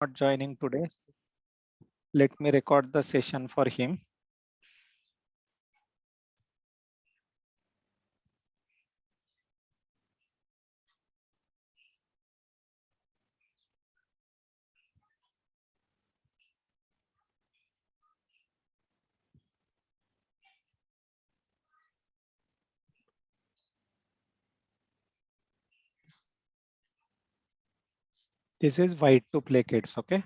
not joining today. Let me record the session for him. This is white to play kids, okay?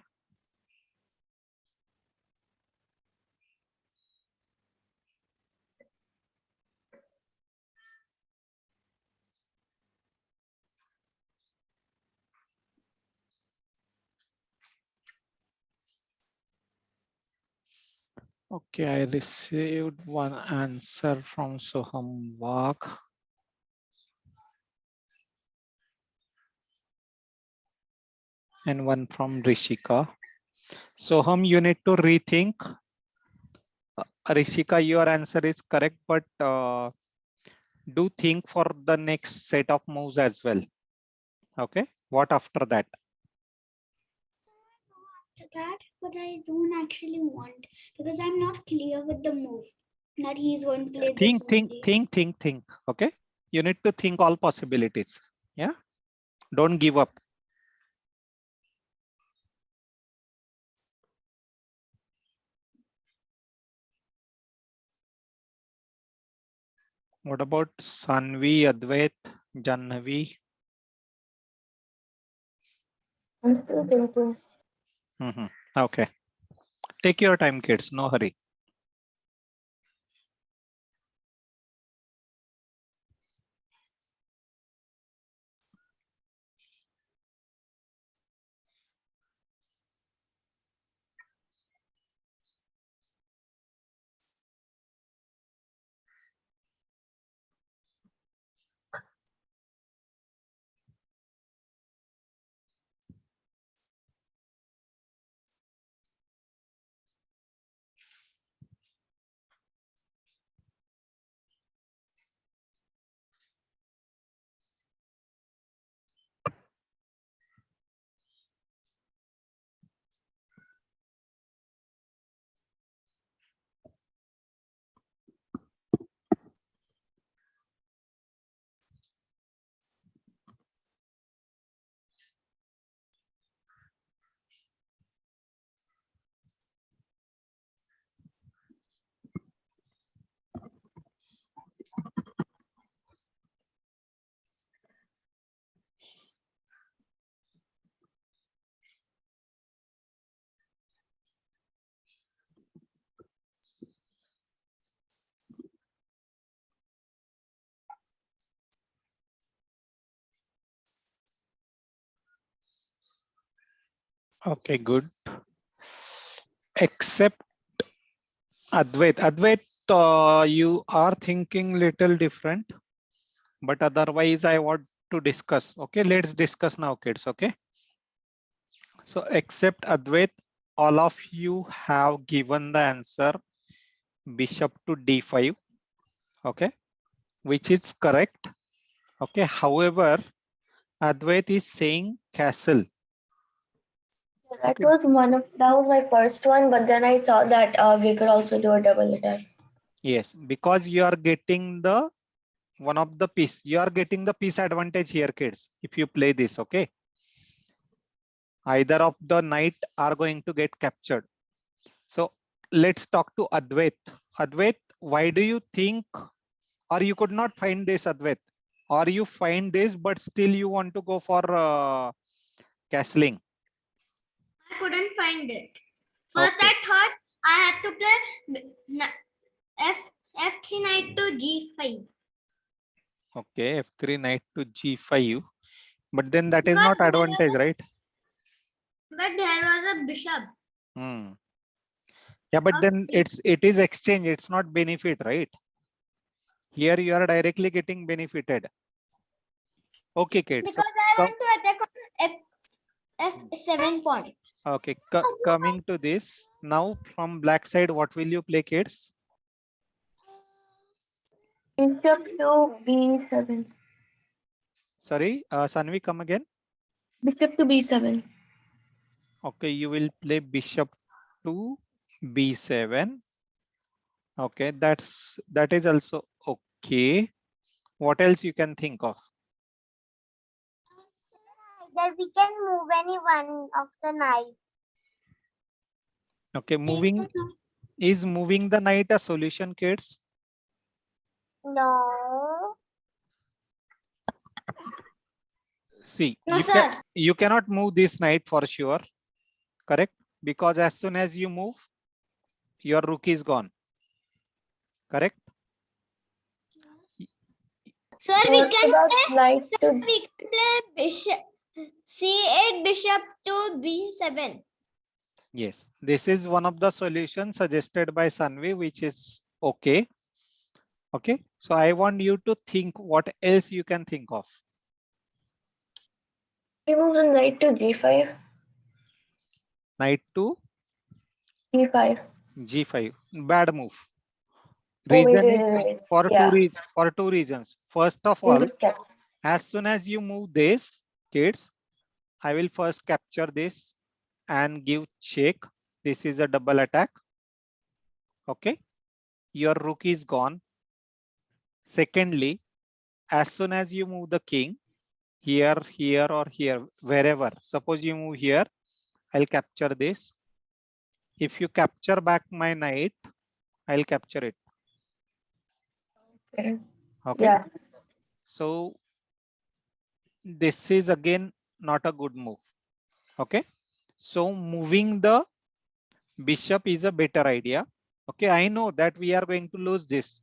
Okay, I received one answer from Soham Wag. And one from Rishika. Soham, you need to rethink. Rishika, your answer is correct, but do think for the next set of moves as well. Okay, what after that? That, but I don't actually want because I'm not clear with the move that he's going to play this Think. Okay, you need to think all possibilities. Yeah, don't give up. What about Sanvi, Advait, Janhavi? I'm still thinking. Okay, take your time, kids. No hurry. Okay, good. Except Advait. Advait, you are thinking little different, but otherwise I want to discuss. Okay, let's discuss now, kids. Okay. So except Advait, all of you have given the answer bishop to d5. Okay, which is correct. Okay, however, Advait is saying castle. That was my first one, but then I saw that we could also do a double attack. Yes, because you are getting the one of the piece. You are getting the piece advantage here, kids. If you play this, okay. Either of the knight are going to get captured. So let's talk to Advait. Advait, why do you think, or you could not find this, Advait, or you find this, but still you want to go for castling? I couldn't find it. First, okay. I thought I had to play f3 knight to g5. Okay, f3 knight to g5, but then that is not advantage, right? But there was a bishop. Yeah, but then it is exchange. It's not benefit, right? Here you are directly getting benefited. Okay, kids. Because I want to attack on f7 point. Okay, coming to this now from black side, what will you play, kids? Bishop to b7. Sorry, Sanvi, come again. Bishop to b7. Okay, you will play bishop to b7. Okay, that is also okay. What else you can think of? That we can move any one of the knight. Okay, moving the knight a solution, kids? No. See, No, you sir. you cannot move this knight for sure, correct? Because as soon as you move, your rook is gone, correct? Sir, What about knight to we can play bishop c8 bishop to b7. Yes, this is one of the solutions suggested by Sanvi, which is okay. Okay, so I want you to think what else you can think of. remove the knight to g5? Knight to g5. g5, bad move. Oh, Reason is wait. for Yeah. two reasons. First of In all, the cap. as soon as you move this, kids, I will first capture this and give check. This is a double attack. Okay, your rook is gone. Secondly, as soon as you move the king here, here, or here, wherever, suppose you move here, I'll capture this. If you capture back my knight, I'll capture it. Okay. Okay, Yeah. so this is again not a good move. Okay, so moving the bishop is a better idea. Okay, I know that we are going to lose this,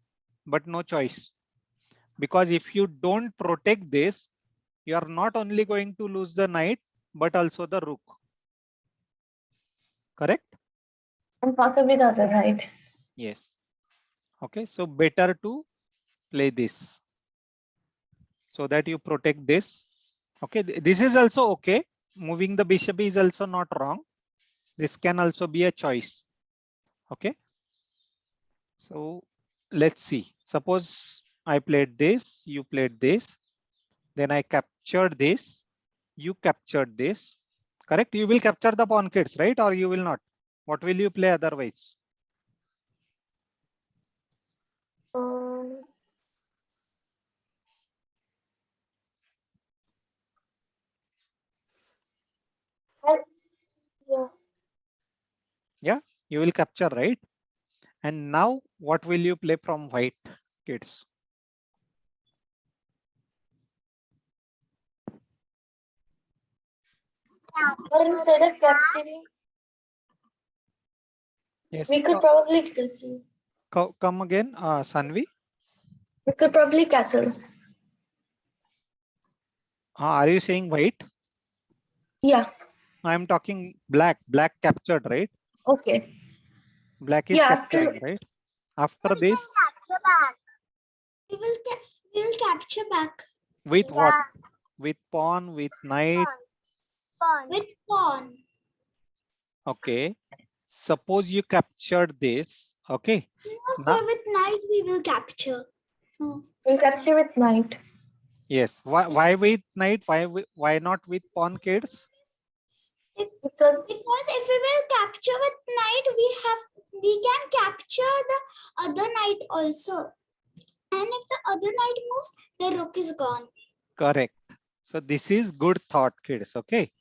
but no choice. Because if you don't protect this, you are not only going to lose the knight, but also the rook. Correct? And possibly the other knight. Yes. Okay, so better to play this so that you protect this. Okay, this is also okay. Moving the bishop is also not wrong. This can also be a choice. Okay, so let's see. Suppose I played this, you played this, then I captured this, you captured this. Correct? You will capture the pawn, kids, right? Or you will not? What will you play otherwise? Um, yeah. Yeah, you will capture, right? And now what will you play from white, kids? Or instead of capturing, Yes, we could probably castle. come again, Sanvi. We could probably castle. Are you saying white? Yeah. I'm talking black. Black captured, right? Okay. Black is Yeah. capturing, right? After this, Capture back. We will capture back. with what? With pawn, with knight. Pawn. With pawn. Okay. Suppose you captured this. Okay. No, Now, sir, with knight we will capture. No. We'll capture with knight. yes. Why with knight? Why not with pawn, kids? Because Because if we will capture with knight, we can capture the other knight also. And if the other knight moves, the rook is gone. Correct. So this is good thought, kids. Okay.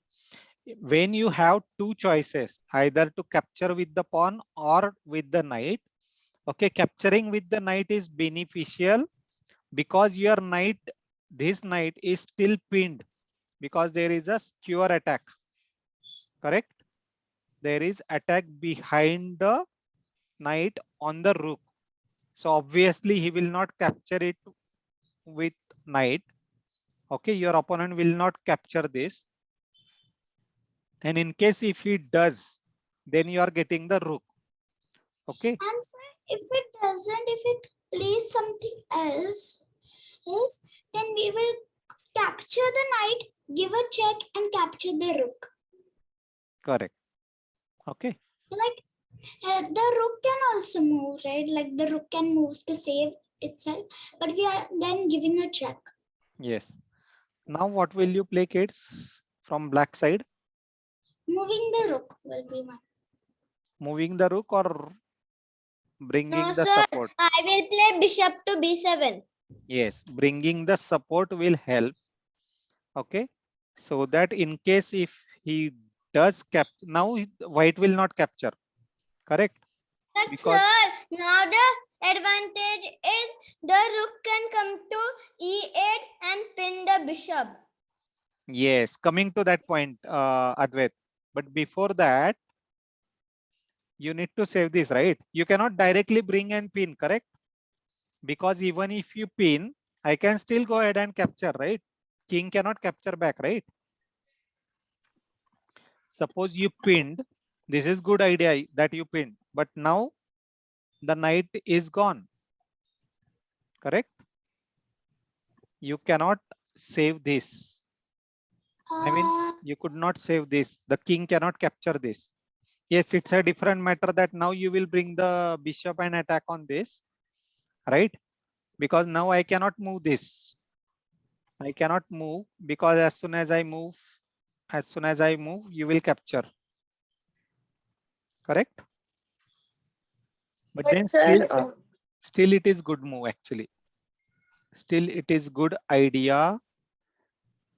When you have two choices, either to capture with the pawn or with the knight. Okay, capturing with the knight is beneficial because your knight, this knight is still pinned because there is a skewer attack. Correct? There is attack behind the knight on the rook. So obviously he will not capture it with knight. Okay, your opponent will not capture this. And in case if he does, then you are getting the rook. Okay. And sir, if it doesn't, if it plays something else, then we will capture the knight, give a check, and capture the rook. Correct. Okay. Like the rook can also move, right? Like the rook can move to save itself, but we are then giving a check. Yes. Now what will you play, kids, from black side? Moving the rook will be one. Moving the rook or bringing No, the sir. support? I will play bishop to b7. Yes, bringing the support will help. Okay, so that in case if he does capture, now white will not capture, correct? But Because sir, now the advantage is the rook can come to e8 and pin the bishop. yes, coming to that point, Advait. But before that, you need to save this, right? You cannot directly bring and pin, correct? Because even if you pin, I can still go ahead and capture, right? King cannot capture back, right? Suppose you pinned, this is good idea that you pinned, but now the knight is gone, correct? You cannot save this. I mean, you could not save this. The king cannot capture this. Yes, it's a different matter that now you will bring the bishop and attack on this, right? Because now I cannot move this. I cannot move because as soon as I move, you will capture. Correct? But then sir, still it is good move actually. Still it is good idea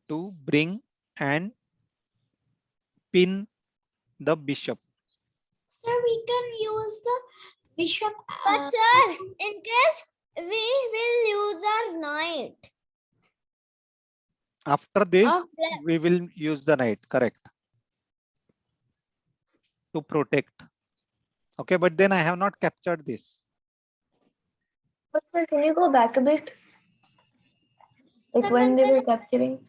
to bring and pin the bishop. Sir, we can use the bishop. But sir, in case we will use our knight. After this, Of black. we will use the knight, correct? To protect. Okay, but then I have not captured this. but sir, can you go back a bit? Like when they were capturing?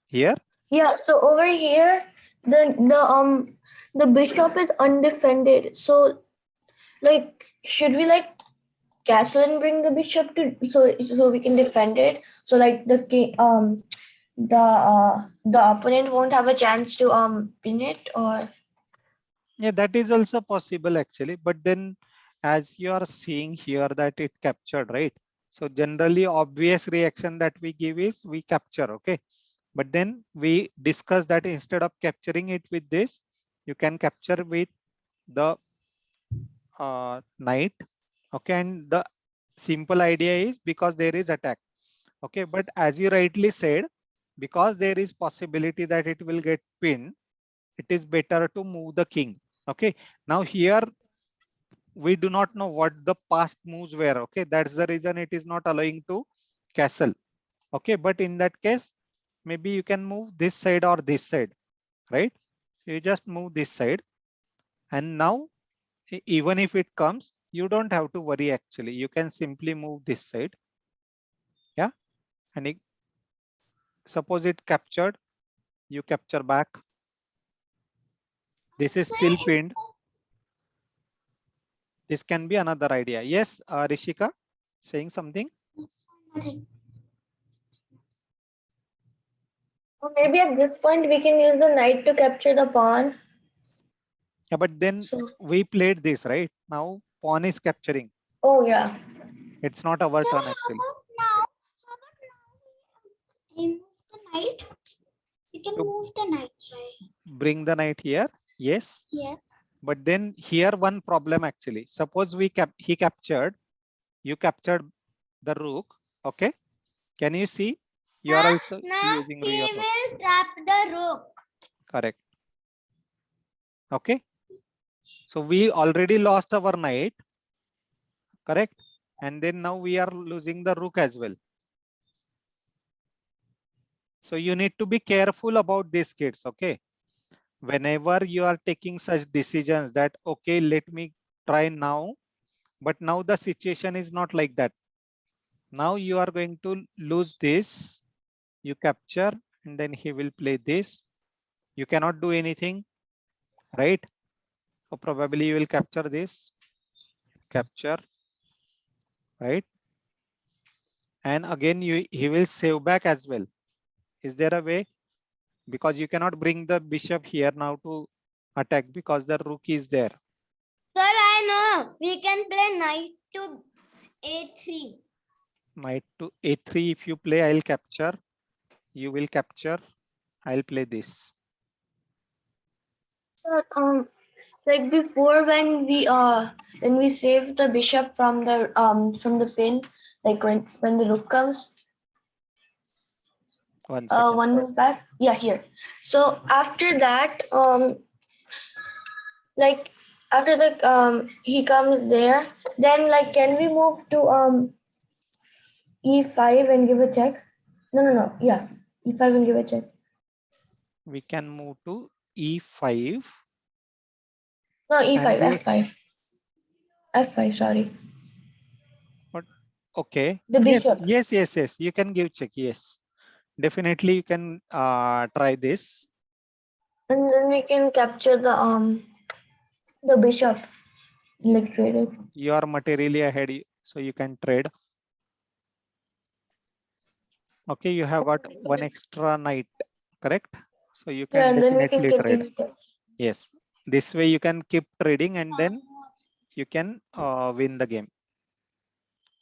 Here? Yeah, so over here, the bishop is undefended. So like should we like castle and bring the bishop to so we can defend it? So like the king the opponent won't have a chance to pin it or Yeah, that is also possible actually. But then as you are seeing here that it captured, right? So generally obvious reaction that we give is we capture, okay? But then we discuss that instead of capturing it with this, you can capture with the knight, okay? And the simple idea is because there is attack, okay? But as you rightly said, because there is possibility that it will get pinned, it is better to move the king. Okay, now here we do not know what the past moves were. Okay, that's the reason it is not allowing to castle. Okay, but in that case, maybe you can move this side or this side, right? You just move this side, and now even if it comes, you don't have to worry actually. You can simply move this side. Yeah, and suppose it captured, you capture back. This is still pinned. This can be another idea. Yes, Rishika, saying something? Nothing. or maybe at this point we can use the knight to capture the pawn. Yeah, but then So we played this, right? Now pawn is capturing. oh yeah. It's not our Sir, turn how actually. about now? How about now we move the knight? We can To move the knight, right? bring the knight here. Yes. Yes. But then here one problem actually. Suppose he captured, you captured the rook. Okay. Can you see? You are also Now using he your rook. will trap the rook. Correct. Okay. So we already lost our knight. Correct. And then now we are losing the rook as well. So you need to be careful about these kids. Okay. Whenever you are taking such decisions that, okay, let me try now, but now the situation is not like that. Now you are going to lose this, you capture, and then he will play this. You cannot do anything, right? So probably you will capture this, capture, right? And again, he will save back as well. Is there a way? Because you cannot bring the bishop here now to attack because the rook is there. Sir, I know. We can play knight to a3. Knight to a3 if you play, I'll capture. You will capture. I'll play this. So, like before when we save the bishop from the pin, like when the rook comes, 1 second. one move back. Yeah, here. So after that, like after the he comes there, then like can we move to e5 and give a check? No. Yeah, e5 and give a check. We can move to E5. No, e5, And we- f5, f5. Sorry, Okay. the Yes, bishop. yes. You can give check. Yes. Definitely you can try this. And then we can capture the bishop. Yes. Like trade it. You are materially ahead, so you can trade. Okay, you have got one extra knight, correct? So you Yeah, can and then we can definitely keep trade. it. Yes. This way you can keep trading and then you can win the game.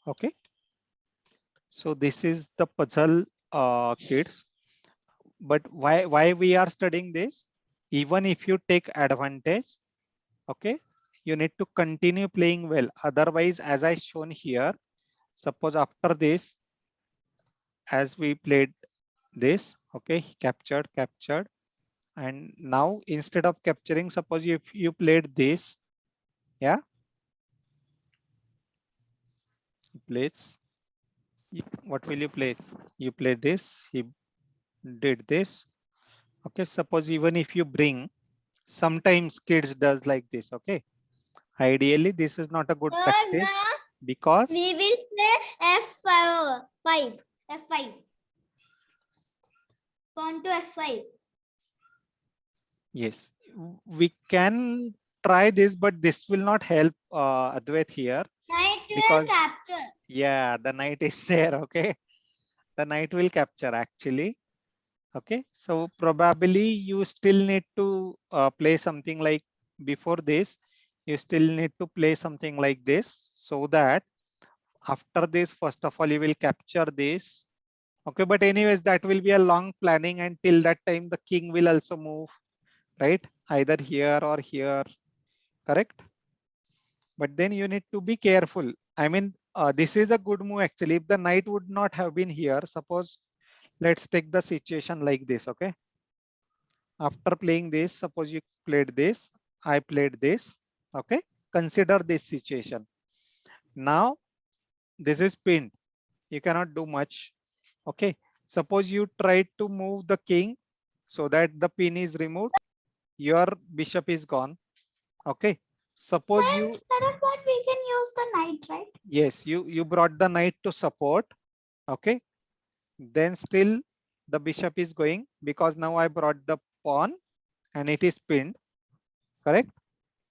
Okay. So this is the puzzle, kids. But why we are studying this? Even if you take advantage, okay, you need to continue playing well. Otherwise, as I shown here, suppose after this, as we played this, okay, captured, and now instead of capturing, suppose if you played this, yeah, plays. What will you play? You play this. He did this. Okay, suppose even if you bring, sometimes kids does like this. Okay, ideally this is not a good practice because We will play F5. F5. Pawn to F5. yes, we can try this, but this will not help Advait here Knight will because capture. yeah, the knight is there. Okay, the knight will capture actually. Okay, so probably you still need to play something like before this. You still need to play something like this so that after this, first of all, you will capture this. Okay, but anyways, that will be a long planning, and till that time, the king will also move, right? Either here or here, correct? But then you need to be careful. I mean, this is a good move actually. If the knight would not have been here, suppose let's take the situation like this. Okay, after playing this, suppose you played this, I played this. Okay, consider this situation. Now this is pinned. You cannot do much. Okay, suppose you try to move the king so that the pin is removed. Your bishop is gone. Okay, suppose So you, instead of that, we can use the knight, right? yes, you brought the knight to support. Okay, then still the bishop is going because now I brought the pawn and it is pinned, correct?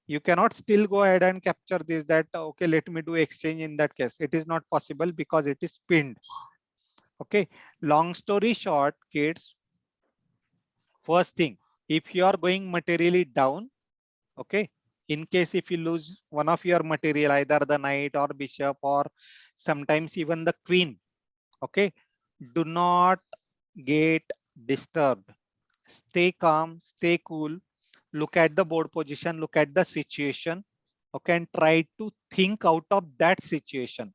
You cannot still go ahead and capture this, that okay, let me do exchange. In that case it is not possible because it is pinned. Okay, long story short, kids, first thing, if you are going materially down, okay, in case if you lose one of your material, either the knight or bishop or sometimes even the queen, okay, do not get disturbed. Stay calm, stay cool, look at the board position, look at the situation, okay, and try to think out of that situation.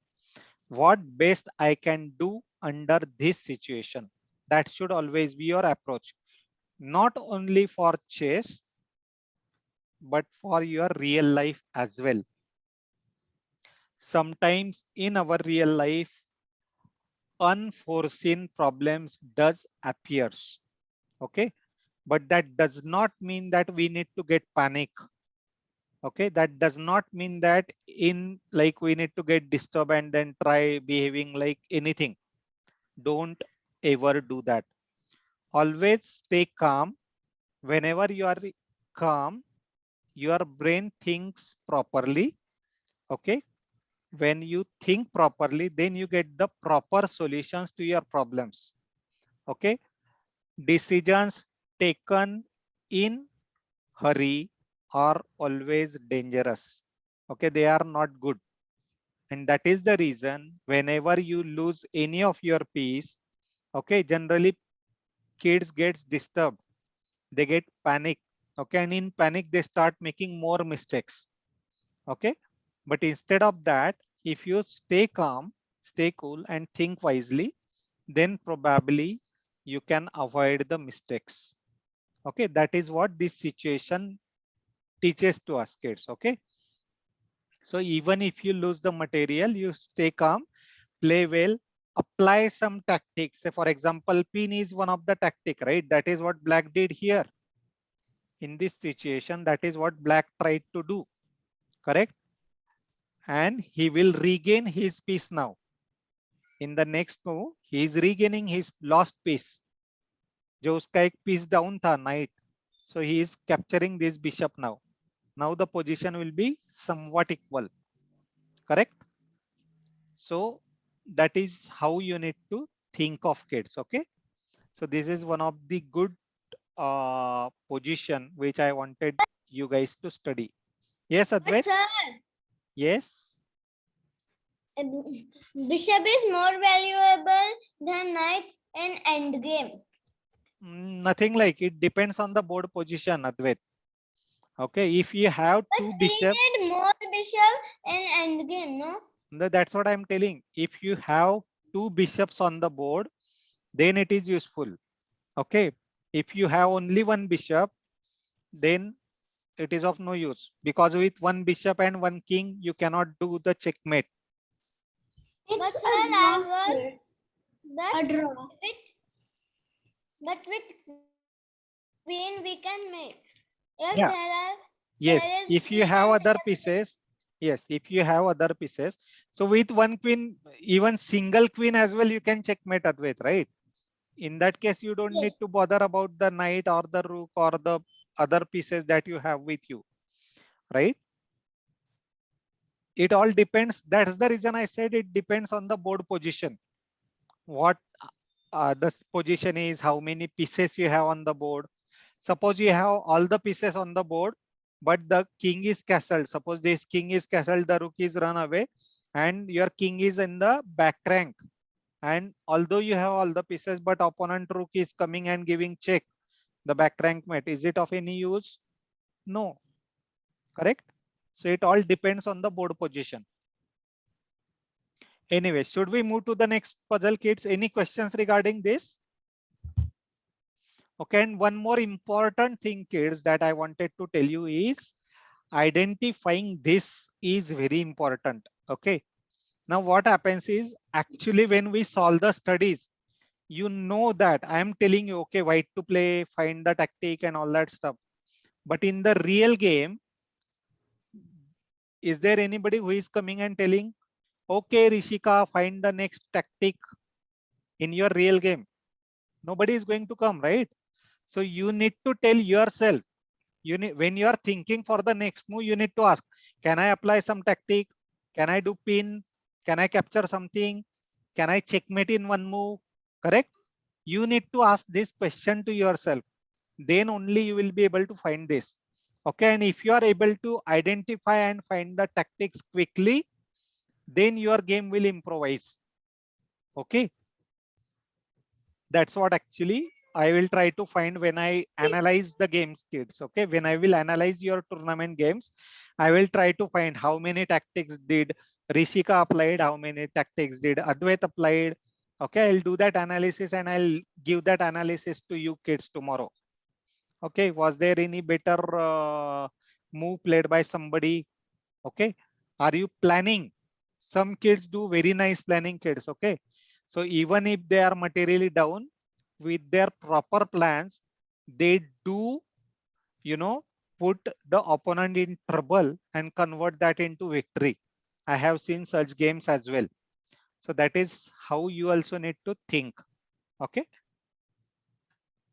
What best I can do under this situation? That should always be your approach, not only for chess, but for your real life as well. Sometimes in our real life, unforeseen problems does appears. Okay, but that does not mean that we need to get panic. Okay, that does not mean that in like we need to get disturbed and then try behaving like anything. Don't ever do that. Always stay calm. Whenever you are calm, your brain thinks properly. Okay, when you think properly, then you get the proper solutions to your problems. Okay, decisions taken in hurry are always dangerous. Okay, they are not good. And that is the reason whenever you lose any of your piece, okay, generally kids gets disturbed. They get panic. Okay, and in panic, they start making more mistakes. Okay, but instead of that, if you stay calm, stay cool, and think wisely, then probably you can avoid the mistakes. Okay, that is what this situation teaches to us, kids. Okay, so even if you lose the material, you stay calm, play well, apply some tactics. Say, for example, pin is one of the tactic, right? That is what black did here. In this situation, that is what black tried to do, correct? And he will regain his piece now. In the next move, he is regaining his lost piece. जो उसका एक piece down था knight. So he is capturing this bishop now. Now the position will be somewhat equal, correct? So that is how you need to think of, kids. Okay, so this is one of the good position which I wanted you guys to study. Yes, But Advait? sir, Yes. bishop is more valuable than knight in endgame. Nothing like it. Depends on the board position, Advait. Okay, if you have But two we bishops, need more bishop in endgame, no? that's what I'm telling. If you have two bishops on the board, then it is useful. Okay, if you have only one bishop, then it is of no use, because with one bishop and one king, you cannot do the checkmate. It's But a sir, I draw, was sir. but A draw. with queen we can make. If Yeah. there Yes, is if you queen have and other pieces, yes, if you have other pieces. So with one queen, even single queen as well, you can checkmate, Advait, right? In that case, you don't need yes, to bother about the knight or the rook or the other pieces that you have with you, right? It all depends. That's the reason I said it depends on the board position. What the position is, how many pieces you have on the board. Suppose you have all the pieces on the board, but the king is castled. Suppose this king is castled, the rook is run away, and your king is in the back rank. And although you have all the pieces, but opponent rook is coming and giving check, the back rank mate, is it of any use? No, correct? So it all depends on the board position. Anyway, should we move to the next puzzle, kids? Any questions regarding this? Okay, and one more important thing, kids, that I wanted to tell you is identifying this is very important. Okay, now what happens is actually when we solve the studies, you know that I am telling you, okay, white to play, find the tactic and all that stuff. But in the real game, is there anybody who is coming and telling, okay, Rishika, find the next tactic in your real game? Nobody is going to come, right? So you need to tell yourself, you need, when you are thinking for the next move, you need to ask, can I apply some tactic? Can I do pin? Can I capture something? Can I checkmate in one move? Correct? You need to ask this question to yourself. Then only you will be able to find this. Okay, and if you are able to identify and find the tactics quickly, then your game will improvise. Okay, that's what actually I will try to find when I analyze the games, kids. Okay, when I will analyze your tournament games, I will try to find how many tactics did Rishika applied, how many tactics did Advait applied. Okay, I'll do that analysis and I'll give that analysis to you kids tomorrow. Okay, was there any better move played by somebody? Okay, are you planning? Some kids do very nice planning, kids. Okay, so even if they are materially down, with their proper plans, they do, you know, put the opponent in trouble and convert that into victory. I have seen such games as well. So that is how you also need to think. Okay.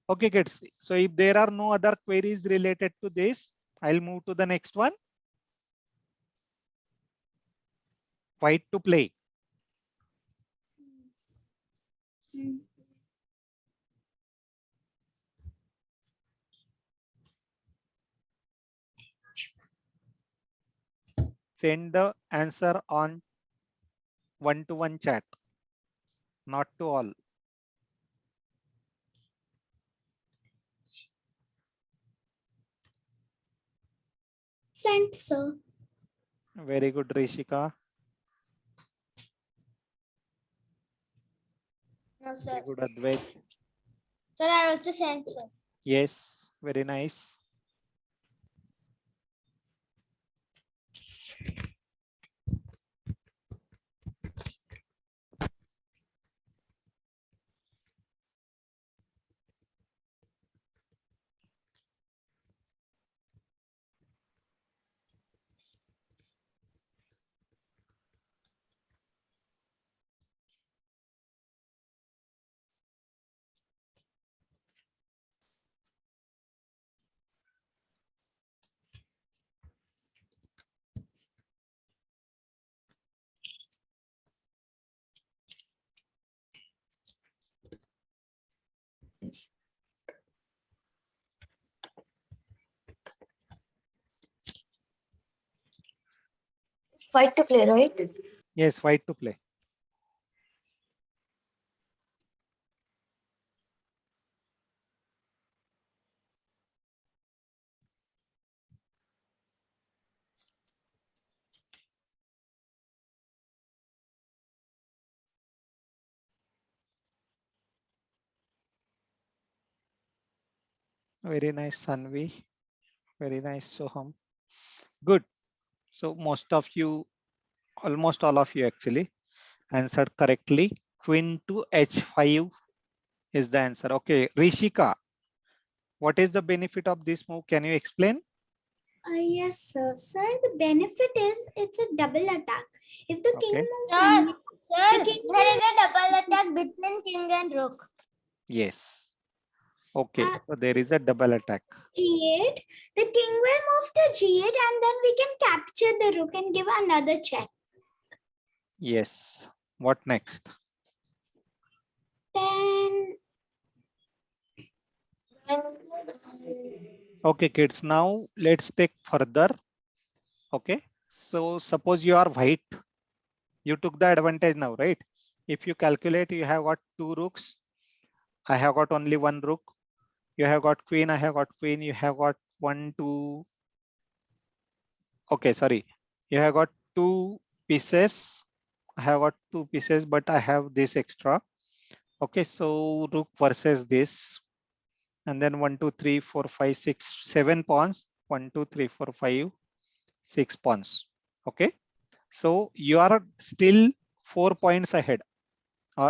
Okay, kids. So if there are no other queries related to this, I'll move to the next one. White to play. Send the answer on one-to-one chat, not to all. Sent, sir. Very good, Rishika. No, sir. Very good, Advait. Sir, I also sent, sir. Yes, very nice. Fight to play, right? Yes, white to play. Very nice, Sanvi. Very nice, Soham. Good. So most of you, almost all of you actually answered correctly. Queen to h5 is the answer. Okay, Rishika, what is the benefit of this move? Can you explain? Yes, sir. Sir, the benefit is it's a double attack. If the king Okay. moves Sir, and sir, king there is a double attack between king and rook. Yes. Okay. Uh, So there is a double attack. g8, the king will move to g8 and then we can capture the rook and give another check. Yes. What next? Then And Okay, kids. Now let's take further. Okay. So suppose you are white. You took the advantage now, right? If you calculate, you have got two rooks. I have got only one rook. You have got queen. I have got queen. You have got 1, 2. Okay, sorry. You have got two pieces. I have got two pieces, but I have this extra. Okay, so rook versus this. And then 1, 2, 3, 4, 5, 6, 7 pawns. 1, 2, 3, 4, 5, 6 pawns. Okay, so you are still 4 points ahead.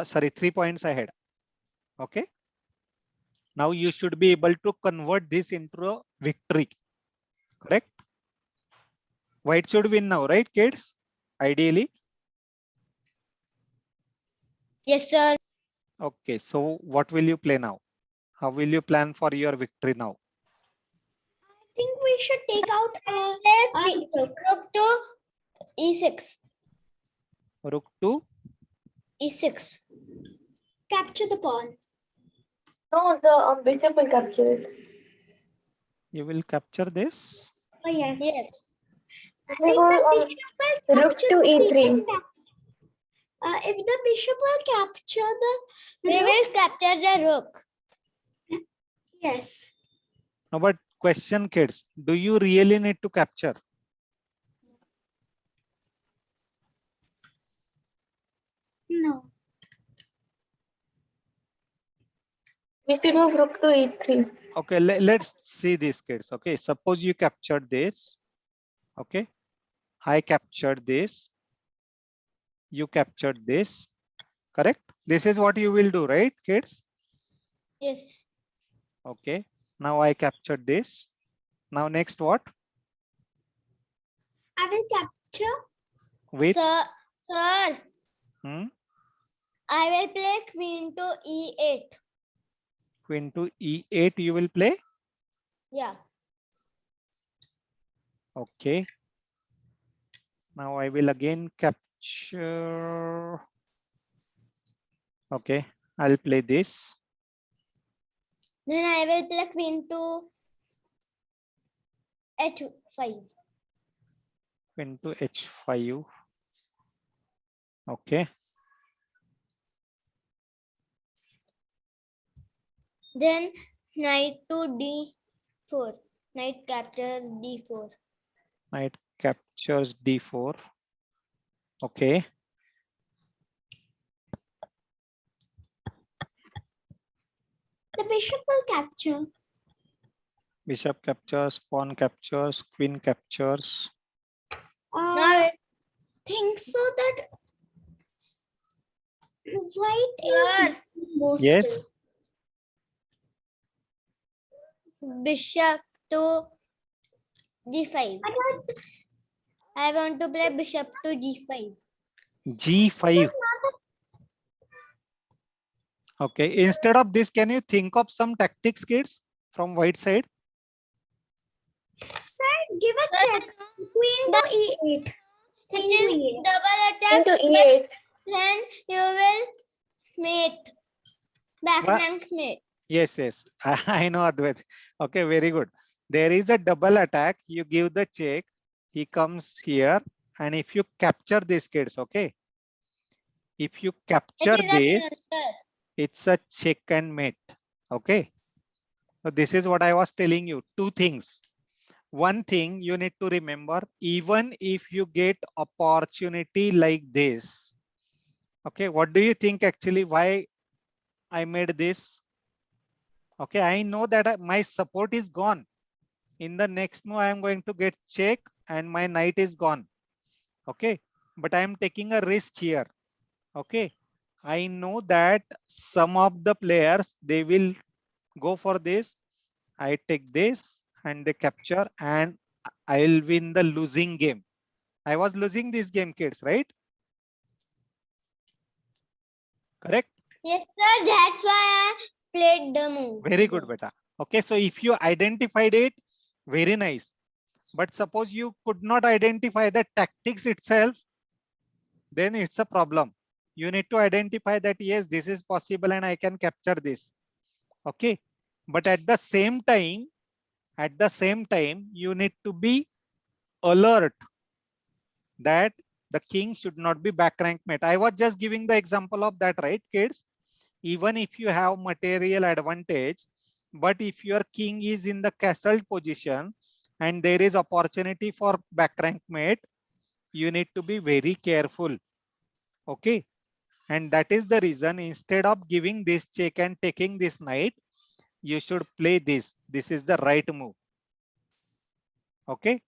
Sorry, 3 points ahead. Okay, now you should be able to convert this into a victory. Correct? White should win now, right, kids? Ideally. Yes, sir. Okay, so what will you play now? How will you plan for your victory now? I think we should take out Play rook. rook to e6. Rook to E6. Capture the pawn. no, the bishop will capture it. you will capture this. Oh, yes. Yes. I We think go the on bishop will rook capture to the e3. king. If the bishop will capture the We rook, will capture the rook. yes. No, but question, kids, do you really need to capture? No. Need to move rook to e3. Okay, let's see this, kids. Okay, suppose you captured this. Okay, I captured this. You captured this. Correct? This is what you will do, right, kids? Yes. Okay, now I captured this. Now next what? I will capture. With Sir, hmm, I will play queen to e8. queen to e8 you will play. Yeah. Okay. Now I will again capture. Okay, I'll play this. Then I will play queen to h5. Queen to h5. Okay. Then knight to d4. Knight captures d4. Knight captures d4. Okay. The bishop will capture. Bishop captures, pawn captures, queen captures. I think so that white Sir. is most. Yes. Bishop to g5. But I want to play bishop to g5. G5. Okay. Instead of this, can you think of some tactics, kids, from white side? sir, give a Sir, check. Queen to e8. It Queen to is e8. double attack. Into but E8. Then you will mate. Back What? rank mate. Yes, yes. I know, Advait. Okay, very good. There is a double attack. You give the check. He comes here. And if you capture these kids, okay. If you It capture is a this, blunder. it's a check and mate. Okay. So this is what I was telling you. Two things. One thing you need to remember, even if you get opportunity like this. Okay. What do you think actually why I made this? Okay. I know that my support is gone. In the next move, I am going to get check and my knight is gone. Okay. But I am taking a risk here. Okay. I know that some of the players, they will go for this. I take this and they capture and I'll win the losing game. I was losing this game, kids, right? Correct? Yes, sir. That's why I played the move. Very good, beta. Okay. So if you identified it, very nice. But suppose you could not identify the tactics itself, then it's a problem. You need to identify that, yes, this is possible and I can capture this. Okay. But at the same time, you need to be alert that the king should not be back rank mate. I was just giving the example of that, right, kids? Even if you have material advantage, but if your king is in the castled position and there is opportunity for back rank mate, you need to be very careful. Okay. And that is the reason, instead of giving this check and taking this knight, you should play this. This is the right move. Okay.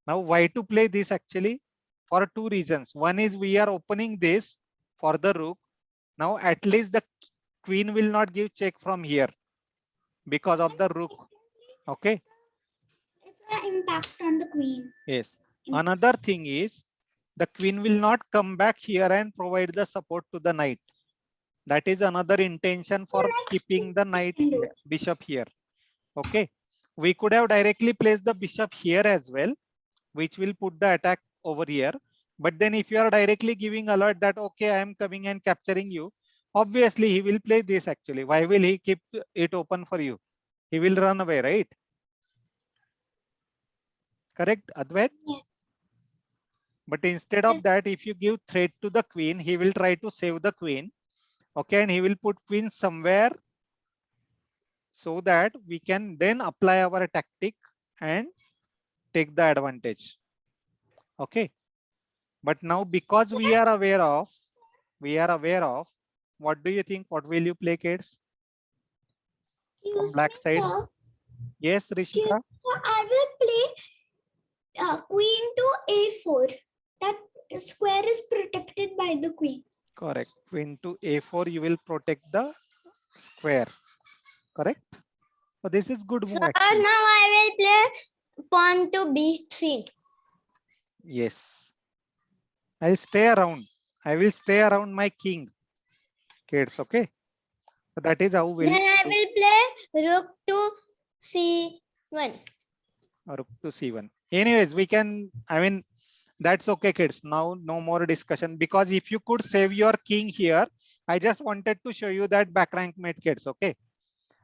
Now, why to play this actually? For two reasons. One is we are opening this for the rook. Now, at least the queen will not give check from here because of the rook. Okay. It's an impact on the queen. Yes. Another thing is the queen will not come back here and provide the support to the knight. That is another intention for keeping the knight here, bishop here. Okay. We could have directly placed the bishop here as well, which will put the attack over here. But then if you are directly giving alert that, okay, I am coming and capturing you, obviously he will play this actually. Why will he keep it open for you? He will run away, right? Correct, Advait? Yes. But instead of that, if you give threat to the queen, he will try to save the queen. Okay, and he will put queen somewhere so that we can then apply our tactic and take the advantage. Okay. But now because we are aware of, what do you think? What will you play, kids? From Excuse black me, side? sir. Yes, Excuse Rishika? me, sir. I will play queen to a4. That square is protected by the queen. Correct. Queen to a4, you will protect the square. Correct. So this is good So move now actually. I will play pawn to b3. Yes. I'll stay around. I will stay around my king, kids. Okay. So that is how we'll Then I do. will play rook to c1. Rook to c1. Anyways, we can, I mean, that's okay, kids. Now, no more discussion, because if you could save your king here, I just wanted to show you that back rank mate, kids. Okay.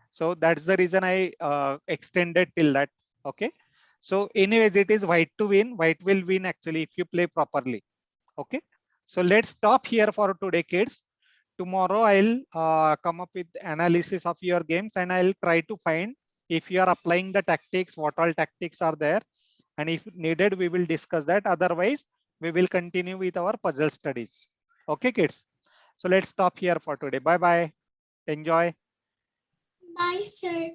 So that's the reason I extended till that. Okay. So anyways, it is white to win. White will win actually if you play properly. Okay. So let's stop here for today, kids. Tomorrow I'll come up with analysis of your games and I'll try to find if you are applying the tactics, what all tactics are there, and if needed, we will discuss that. Otherwise, we will continue with our puzzle studies. Okay, kids. So let's stop here for today. Bye bye. Enjoy. Bye, sir.